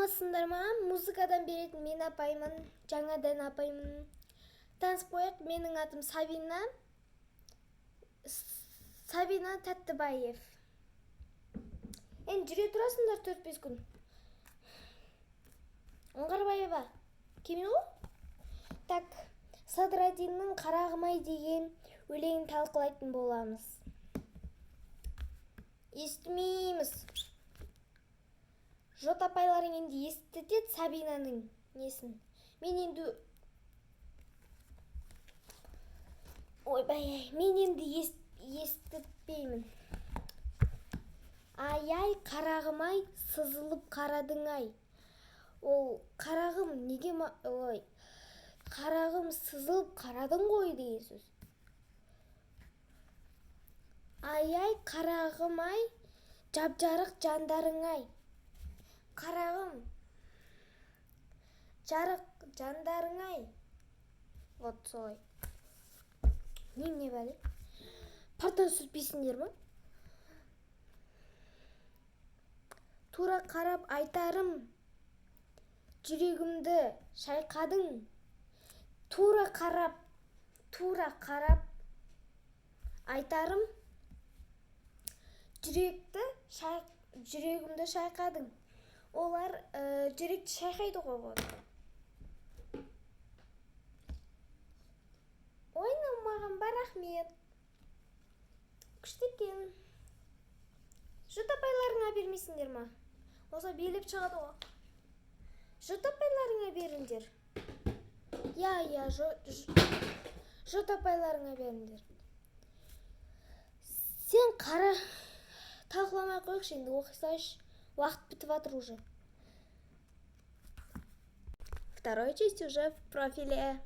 Саламатсыңдар ма? Музыкадан беретін мен апаймын, жаңадан апаймын. Танысып қояйық, менің атым Сабина. Сабина Тәттібаев. Енді жүре тұрасыңдар 4-5 күн. Оңғарбаева. Кеме ғой? Так, Садрадиннің «Қарағым-ай» деген өлеңін талқылайтын боламыз. Естімейміз. Жот апайларың енді естітеді Сабинаның несін. Мен енді... Ойбай-ай, мен енді естітпеймін. Ай-ай, қарағым-ай, сызылып қарадың-ай. Ол қарағым неге қарағым сызылып қарадың ғой деген сөз. Ай-ай, қарағым-ай, жап-жарық жандарың-ай. Қарағым, жарық жандарың-ай. Вот солай. Не бәле? Партан сүртпейсіңдер ма? Тура қарап айтарым, жүрегімді шайқадың. Тура қарап айтарым, жүрегімді шайқадың. Олар жүректі шайқайды ғой. Ойнамаған бар, рахмет. Күшті екен. Жот апайларыңа бермейсіңдер ма? Оса белеп шығады ғой. Жот апайларыңа беріңдер. Я, жот апайларыңа беріңдер. Сен қара талқыламай қойықшы, енді оқысайшы. Уақыт бітіп жатыр уже. Второй часть уже в профиле.